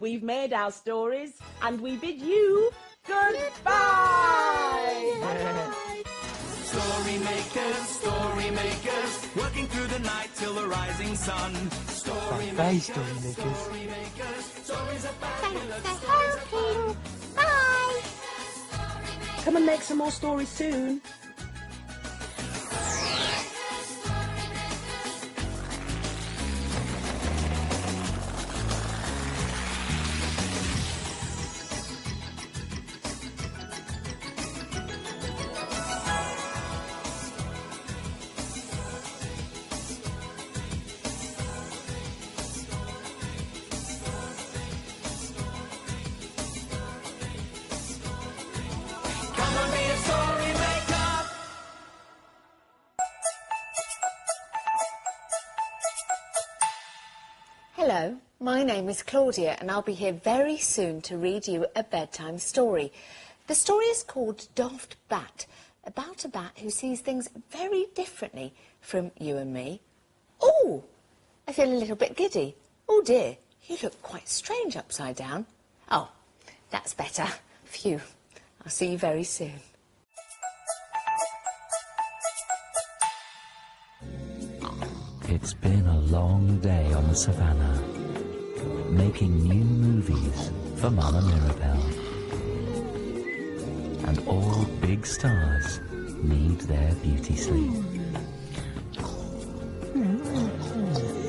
We've made our stories, and we bid you goodbye! Story makers, working through the night till the rising sun. Story makers, stories are fabulous. Bye! Come and make some more stories soon. Hello, my name is Claudia and I'll be here very soon to read you a bedtime story. The story is called Daft Bat, about a bat who sees things very differently from you and me. Oh, I feel a little bit giddy. Oh dear, you look quite strange upside down. Oh, that's better. Phew, I'll see you very soon. It's been a long day on the savannah, making new movies for Mama Mirabelle. And all big stars need their beauty sleep.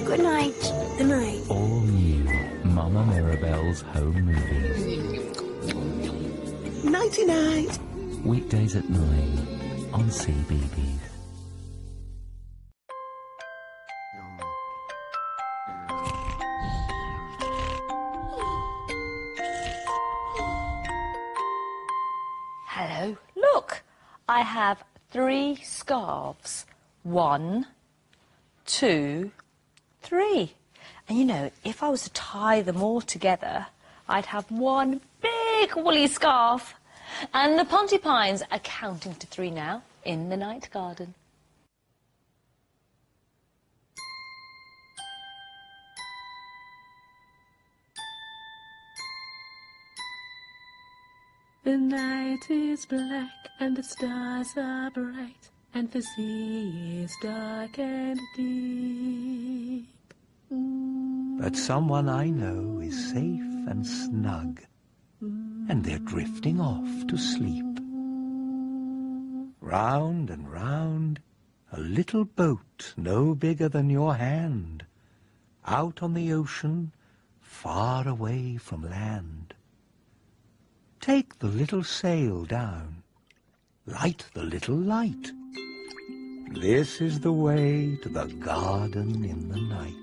Good night. Good night. All new Mama Mirabelle's home movies. Nighty-night. Weekdays at 9 on CBeebies. Hello, look, I have 3 scarves. 1, 2, 3. And you know, if I was to tie them all together, I'd have one big woolly scarf. And the Pontypines are counting to 3 now in the night garden. The night is black and the stars are bright and the sea is dark and deep. But someone I know is safe and snug, and they're drifting off to sleep. Round and round, a little boat no bigger than your hand, out on the ocean, far away from land. Take the little sail down, light the little light. This is the way to the garden in the night.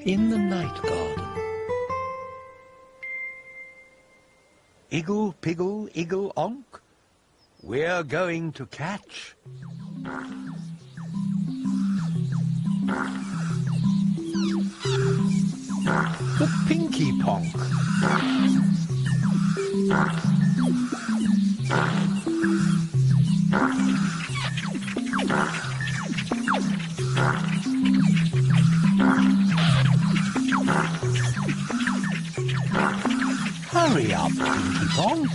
In the night garden. Iggle, piggle, iggle, onk, we're going to catch the Pinky Ponk. Hurry up, Pinky Ponk.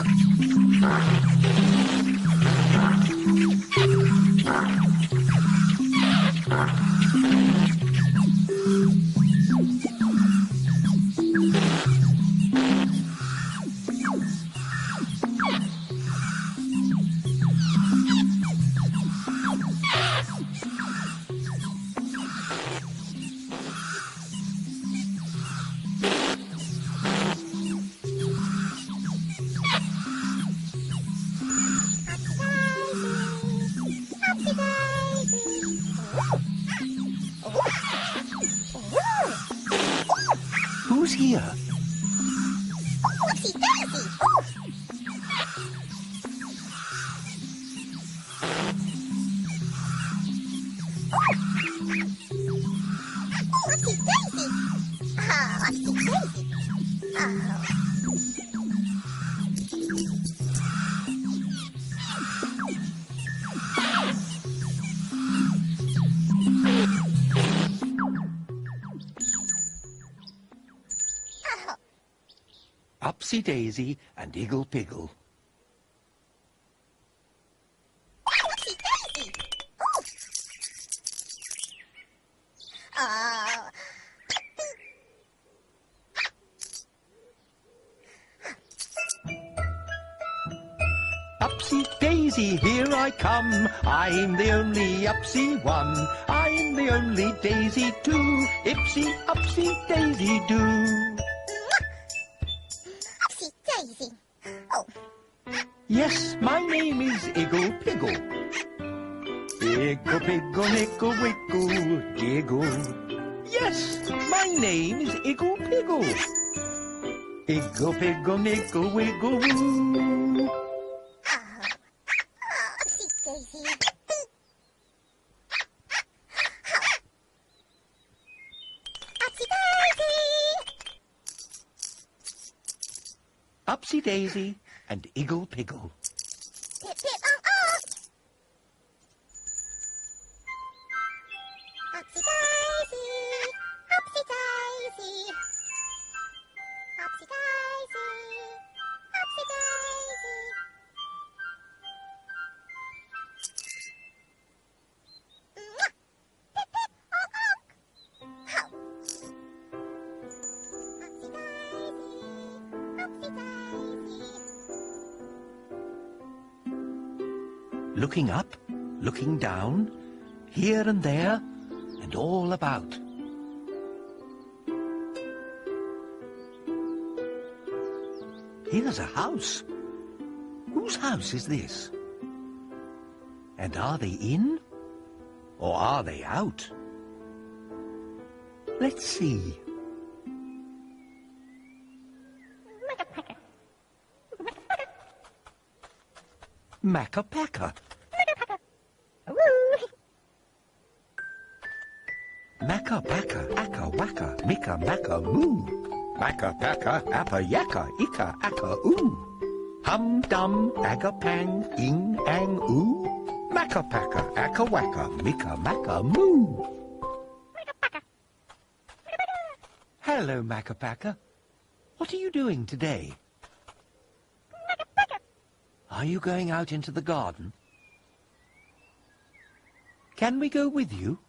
here? Whoopsie daisy! Whoopsie daisy! Oh, whoopsie daisy! Oh. Upsy Daisy and Iggle Piggle. Whoopsie daisy! Oh. Oh. Upsy Daisy, here I come. I'm the only Upsy one. I'm the only Daisy too. Ipsy Upsy Daisy do. Whoopsie daisy! Oh. Yes, my name is Iggle Piggle. Iggle Piggle Nickle Wiggle Giggle. Yes, my name is Iggle Piggle. Iggle Piggle Nickle Wiggle Woo. Upsy Daisy and Iggle Piggle. Pip, pip, oh. Upsy daisy, upsy daisy, upsy daisy, upsy daisy. Mwah! Pip, pip, oh. Upsy daisy, upsy daisy. Looking up, looking down, here and there, and all about. Here's a house. Whose house is this? And are they in? Or are they out? Let's see. Makka Pakka. Makka Pakka, Akka Waka, Mika Maka Moo. Makka Pakka, Appa Yaka, Ika Akka Oo. Hum Dum, Aga Pang, Ing Ang Oo. Makka Pakka, Akka Waka, Mika Maka Moo. Hello, Makka Pakka. What are you doing today? Are you going out into the garden? Can we go with you?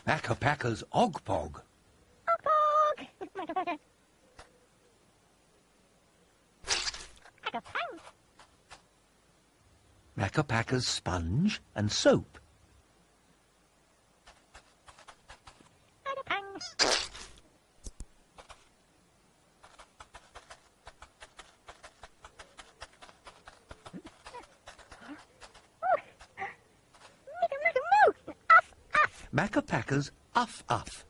Makka Pakka's Ogpog. Makka Pakka's Sponge and Soap. Makka Pakka's Uff Uff.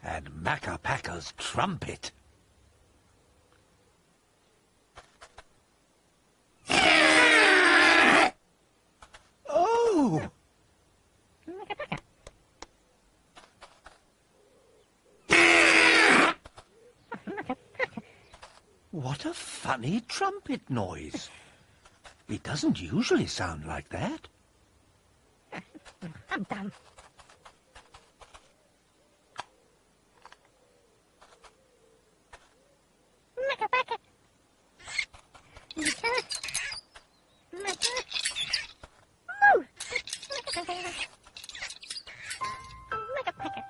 And Makka Pakka's Trumpet. Oh! What a funny trumpet noise. It doesn't usually sound like that. I'm done. Makka, pakka. Makka. Makka. Moo. Makka, pakka. Makka, pakka.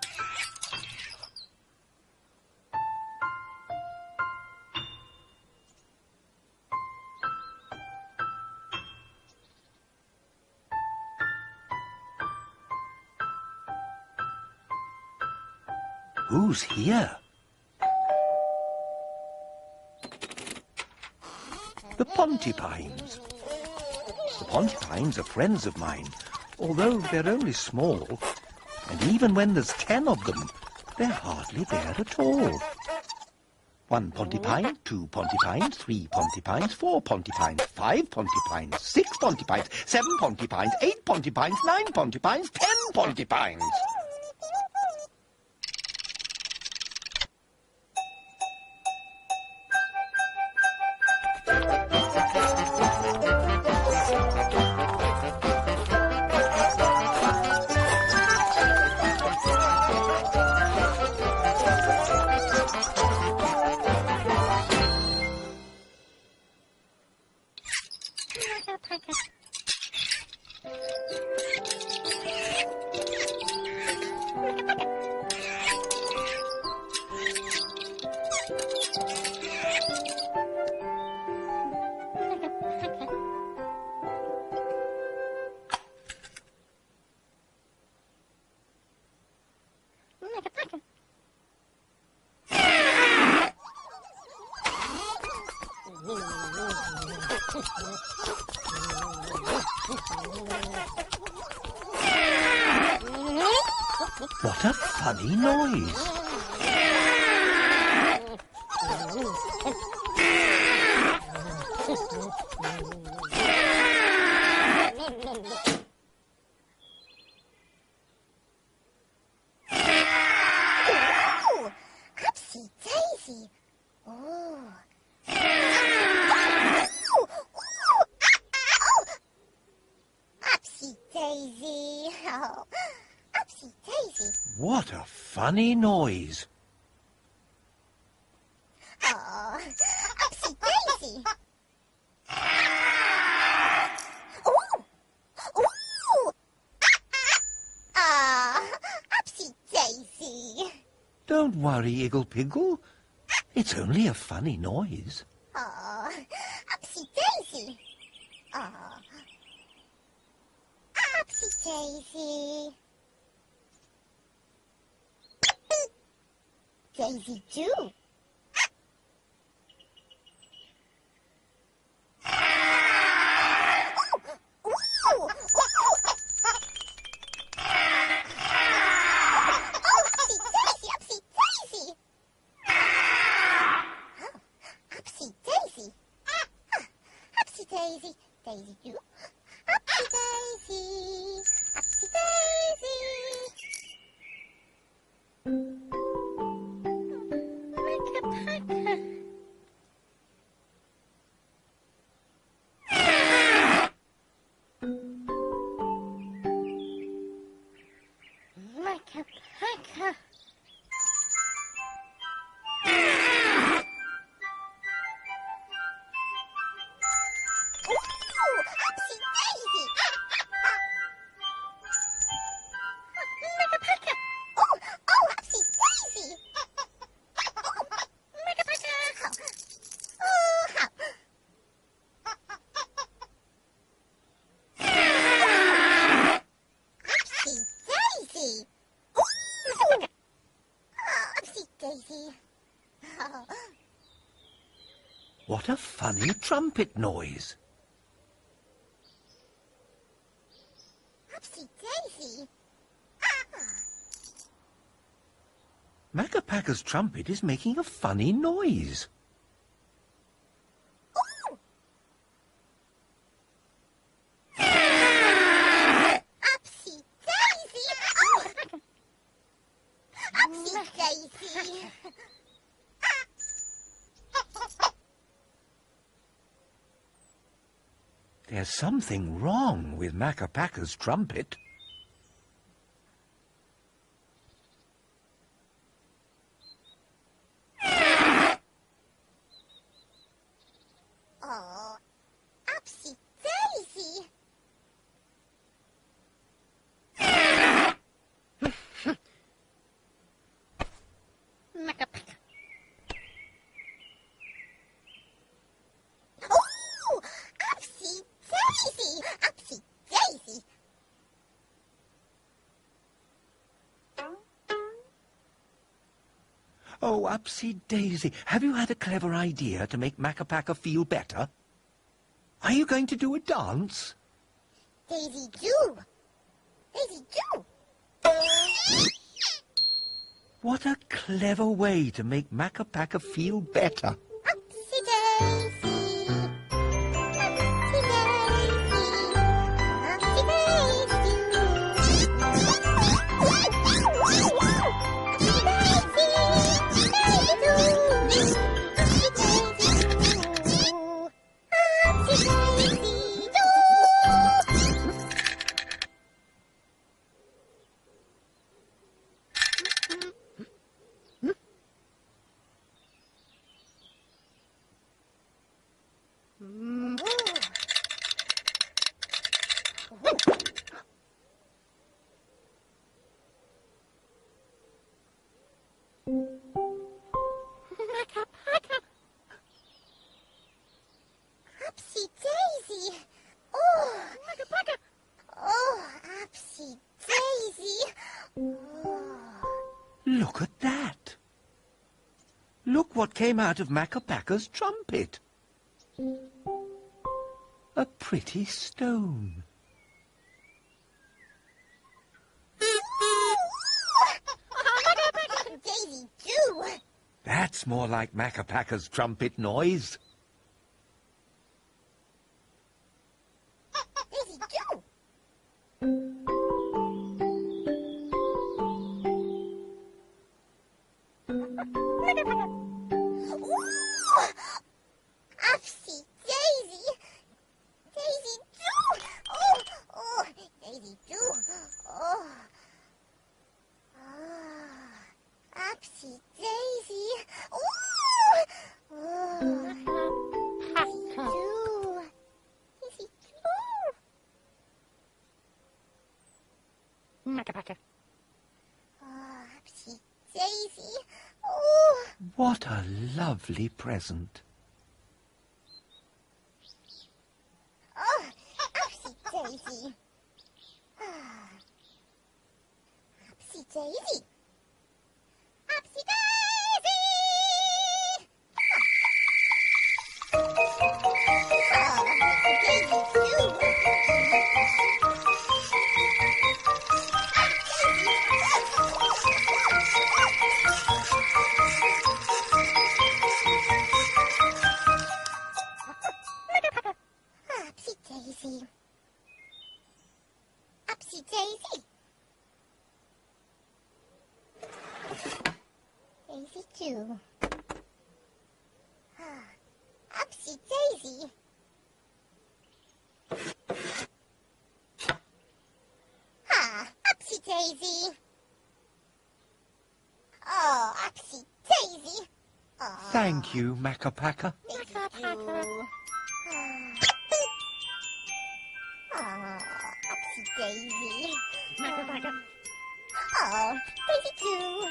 Who's here? The Pontipines. The Pontipines are friends of mine, although they're only small, and even when there's 10 of them, they're hardly there at all. 1 Pontipine, 2 Pontipines, 3 Pontipines, 4 Pontipines, 5 Pontipines, 6 Pontipines, 7 Pontipines, 8 Pontipines, 9 Pontipines, 10 Pontipines. Makka, pakka. Makka, pakka. What a funny noise. Ooh, upsy daisy. Oh. Upsy daisy. Oh. Upsy daisy. What a funny noise. Oh. Upsy daisy. Ooh. Ooh. Ah. Upsy daisy. Don't worry, Iggle-Piggle. It's only a funny noise. Oh, upsy daisy. Oh, upsy daisy. Daisy too. Ooh, ooh, ooh. Oh, upsy daisy, upsy daisy. Oh, upsy daisy. Upsy daisy, daisy do. Upsy daisy, upsy daisy. Makka, pakka. Makka, pakka. Ooh, upsy daisy. Makka, pakka. Oh, oh, upsy daisy. Oh, makka, pakka. Oh, how. Upsy daisy. Ooh, makka, pakka. Oh, upsy daisy. Oh. What a funny trumpet noise. Upsy daisy. Makka-Pakka's trumpet is making a funny noise. Ooh. Upsy daisy. Oh. Upsy daisy. There's something wrong with Makka Pakka's trumpet. Oh, upsy daisy. Makka Pakka. Oh, upsy daisy. Upsy daisy. Oh, Upsy Daisy, have you had a clever idea to make Makka Pakka feel better? Are you going to do a dance? Daisy do. Daisy do. What a clever way to make Makka Pakka feel better. Upsy daisy. Upsy daisy. Upsy daisy. Upsy daisy. Oh, Makka Pakka. Oh, upsy daisy. Oh. Look at that. Look what came out of Makka Pakka's trumpet. A pretty stone. Daisy do. That's more like Makka Pakka's trumpet noise. Daisy do. Ooh! Upsy daisy. Daisy do. Oh, oh, Daisy do. Oh. Oh. Upsy daisy. Ooh! Oh. Daisy do. Daisy do. Makka Pakka. Oh, upsy daisy. Oh. What a lovely present. Oh, upsy daisy. Ah. Upsy daisy. Upsy daisy. Oh, daisy too. Upsy daisy. Upsy daisy. Daisy too. Upsy daisy. Upsy daisy. Oh, upsy daisy. Oh, Thank you, Makka Pakka. Daisy too. Oh, upsy daisy. Makka Pakka. Oh, Daisy too.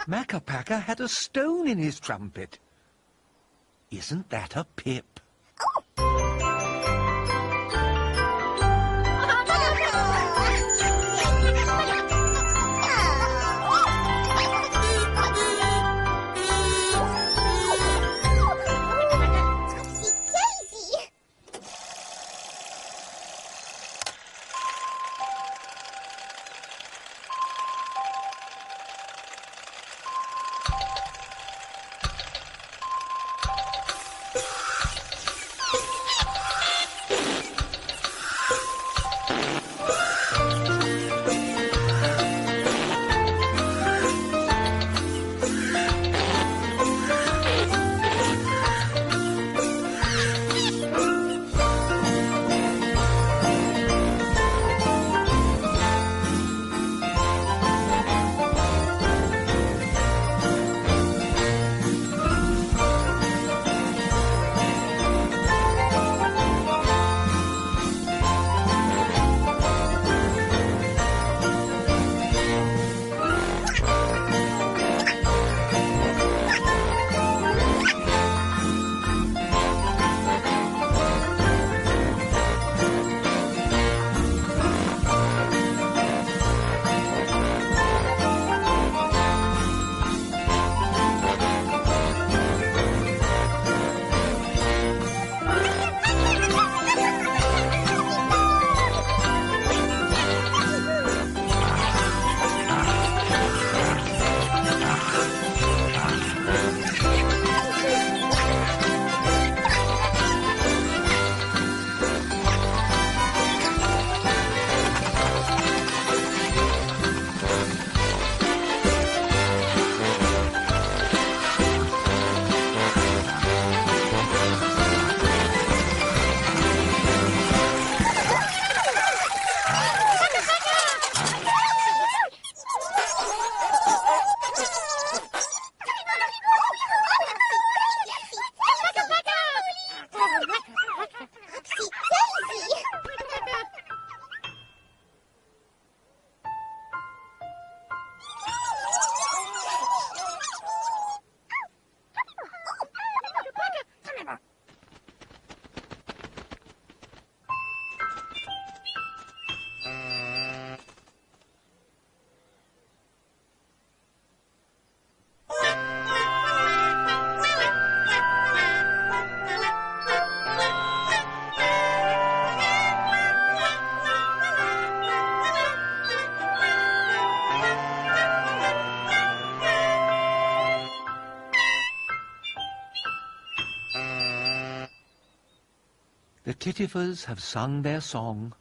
Makka Pakka had a stone in his trumpet. Isn't that a pip? titivers have sung their song.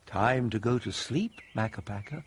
Time to go to sleep, Makka Pakka.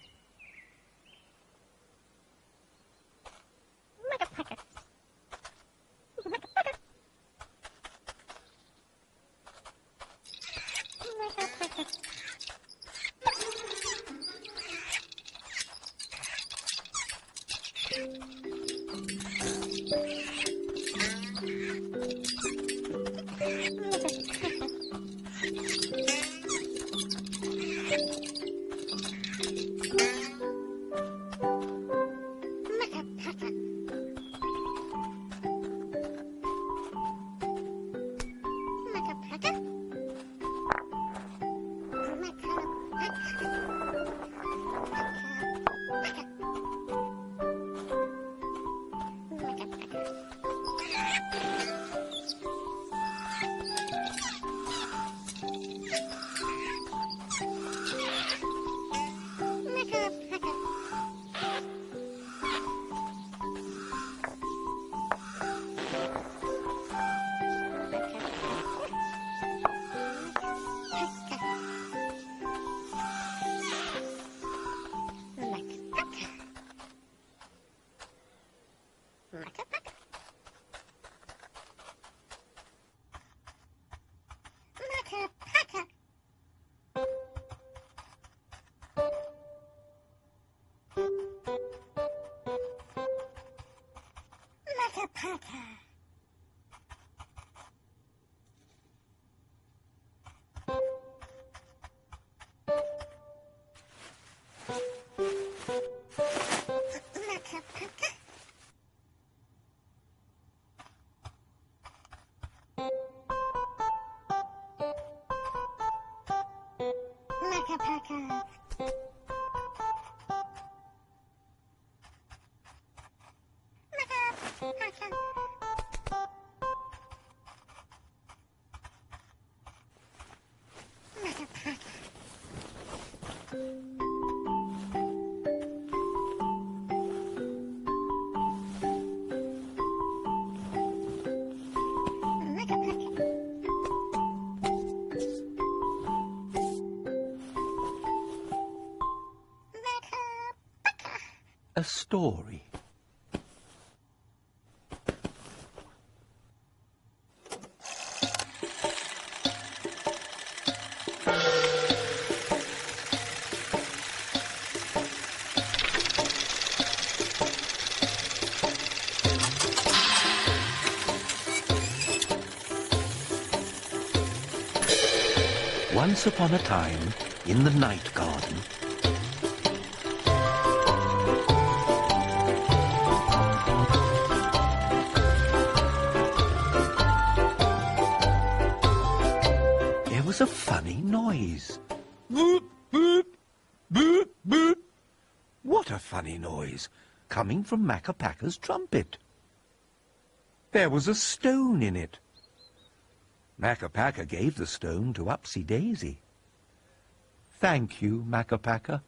A story. Once upon a time, in the night garden, there was a funny noise. Boop, boop, boop, boop. What a funny noise, coming from Makka Pakka's trumpet. There was a stone in it. Makka Pakka gave the stone to Upsy Daisy. Thank you, Makka Pakka.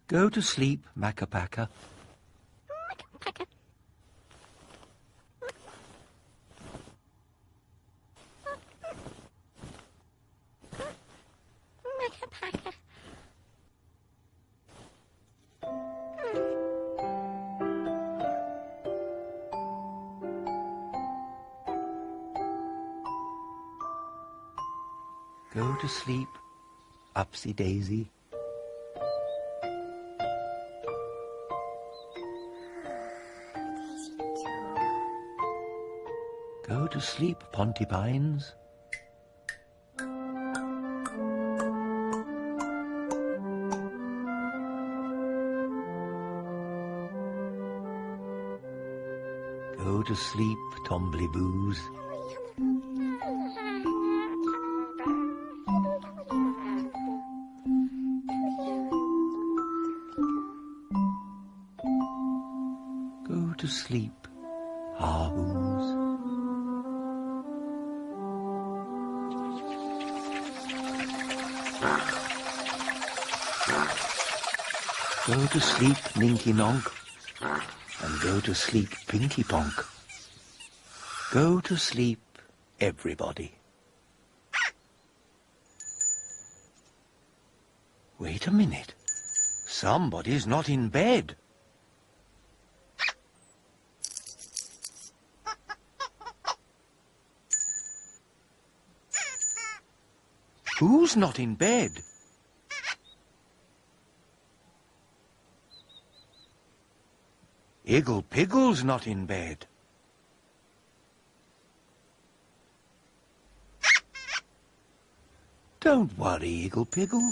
Go to sleep, Makka Pakka. Go to sleep, Upsy Daisy. Go to sleep, Pontipines. Go to sleep, Tombliboos. to sleep, Hahoos. Go to sleep, Ninky Nonk, and go to sleep, Pinky Ponk. Go to sleep, everybody. Wait a minute. Somebody's not in bed. Who's not in bed? Iggle Piggle's not in bed. Don't worry, Iggle Piggle.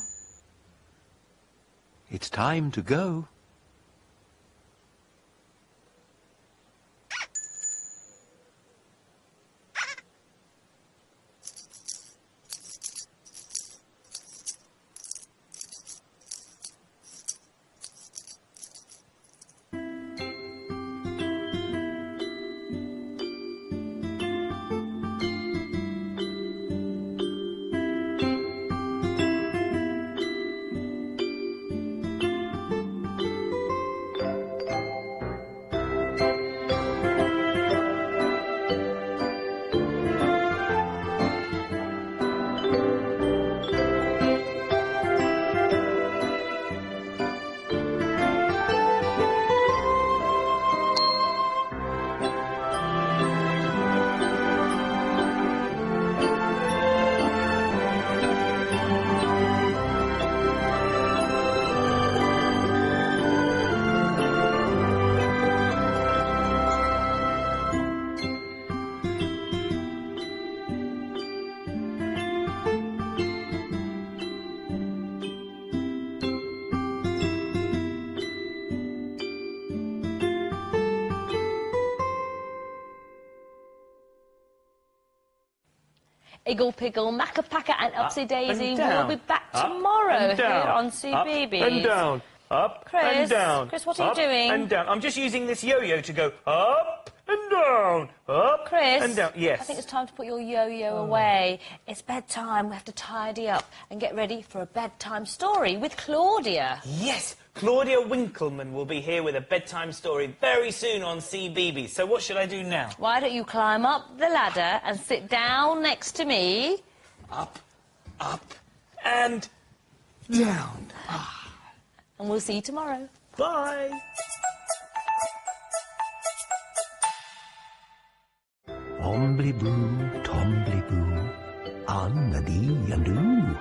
It's time to go. Iggle Piggle, Makka, Pakka and Upsy Daisy and down. will be back Up tomorrow and here down. on Up CBeebies. and down. Up Chris, and down. Chris, what are you Up doing? and down. I'm just using this yo-yo to go up and down. Up Chris, and down. Yes. I think it's time to put your yo-yo away. It's bedtime. We have to tidy up and get ready for a bedtime story with Claudia. Yes, Claudia Winkleman will be here with a bedtime story very soon on CBeebies. So what should I do now? Why don't you climb up the ladder and sit down next to me? Up, and down. And we'll see you tomorrow. Bye. Ombly boo, tombly boo, un-a-dee and oo.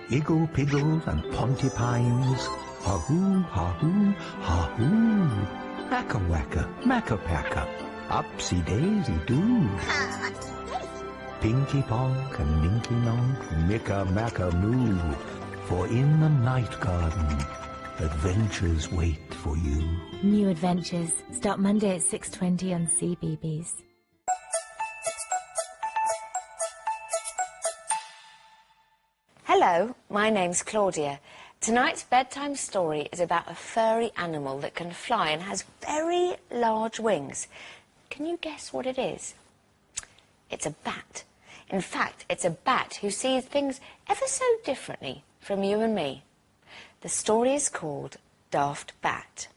Iggle Piggle and Pontypines, ha-hoo, ha-hoo, ha-hoo. Macka-wacka, macka-packa, upsy-daisy-doo. Oh, Upsy Daisy. Pinky Ponk and Ninky Nonk, Micka-Macka-moo. For in the night garden, adventures wait for you. New adventures start Monday at 6:20 on CBeebies. Hello, my name's Claudia. Tonight's bedtime story is about a furry animal that can fly and has very large wings. Can you guess what it is? It's a bat. In fact, it's a bat who sees things ever so differently from you and me. The story is called Daft Bat.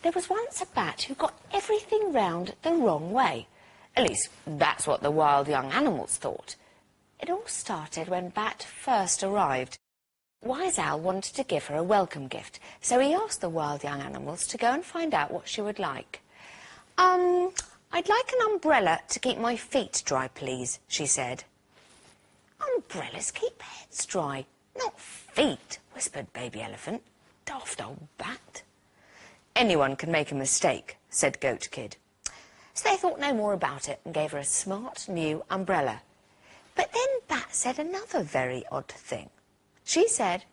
There was once a bat who got everything round the wrong way. At least, that's what the wild young animals thought. It all started when Bat first arrived. Wise Owl wanted to give her a welcome gift, so he asked the wild young animals to go and find out what she would like. I'd like an umbrella to keep my feet dry, please, she said. Umbrellas keep heads dry, not feet, whispered Baby Elephant. Daft old bat. Anyone can make a mistake, said Goat Kid. So they thought no more about it and gave her a smart new umbrella. But then Bat said another very odd thing. She said,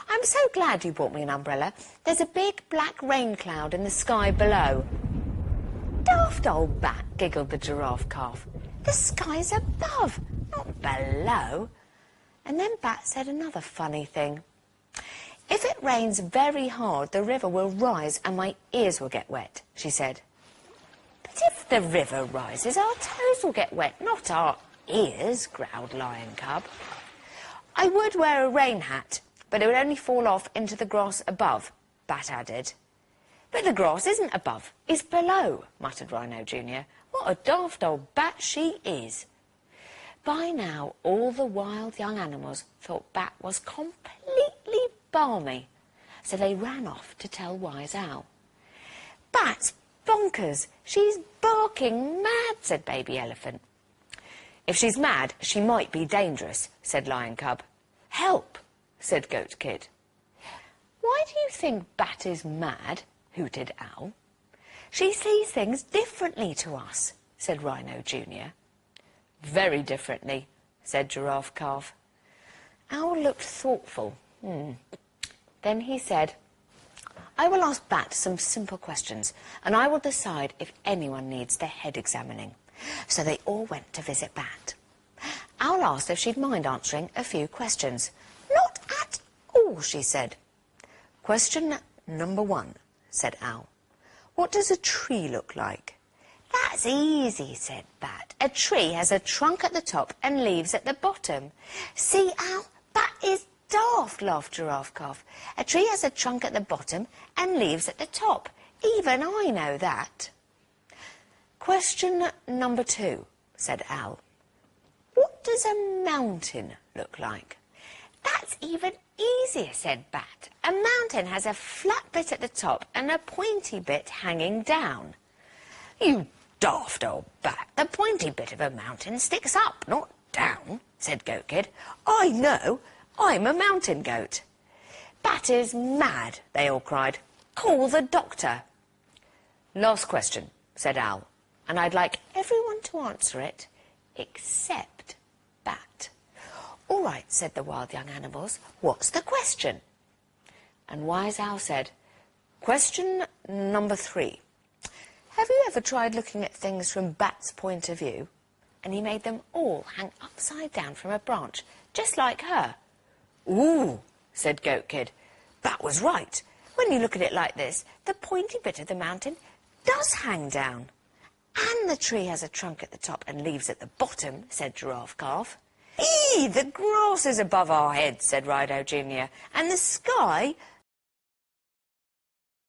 I'm so glad you brought me an umbrella. There's a big black rain cloud in the sky below. Daft old Bat, giggled the giraffe calf. The sky's above, not below. And then Bat said another funny thing. If it rains very hard, the river will rise and my ears will get wet, she said. But if the river rises, our toes will get wet, not our ears, growled Lion Cub. I would wear a rain hat, but it would only fall off into the grass above, Bat added. But the grass isn't above, it's below, muttered Rhino Jr. What a daft old bat she is. By now, all the wild young animals thought Bat was completely balmy, so they ran off to tell Wise Owl. Bat's bonkers, she's barking mad, said Baby Elephant. If she's mad, she might be dangerous, said Lion Cub. Help, said Goat Kid. Why do you think Bat is mad? Hooted Owl. She sees things differently to us, said Rhino Jr. Very differently, said Giraffe Calf. Owl looked thoughtful. Then he said, I will ask Bat some simple questions, and I will decide if anyone needs their head examining. So they all went to visit Bat. Owl asked if she'd mind answering a few questions. Not at all, she said. Question number 1, said Owl. What does a tree look like? That's easy, said Bat. A tree has a trunk at the top and leaves at the bottom. See, Owl, Bat is daft, laughed Giraffe Calf. A tree has a trunk at the bottom and leaves at the top. Even I know that. Question number 2, said Owl. What does a mountain look like? That's even easier, said Bat. A mountain has a flat bit at the top and a pointy bit hanging down. You daft old Bat. The pointy bit of a mountain sticks up, not down, said Goat Kid. I know. I'm a mountain goat. Bat is mad, they all cried. Call the doctor. Last question, said Owl, and I'd like everyone to answer it except Bat. All right, said the wild young animals. What's the question? And Wise Owl said, question number 3. Have you ever tried looking at things from Bat's point of view? And he made them all hang upside down from a branch, just like her. Ooh, said Goat Kid. Bat was right. When you look at it like this, the pointy bit of the mountain does hang down. And the tree has a trunk at the top and leaves at the bottom, said Giraffe Calf. Eee, the grass is above our heads, said Rhino Jr. And the sky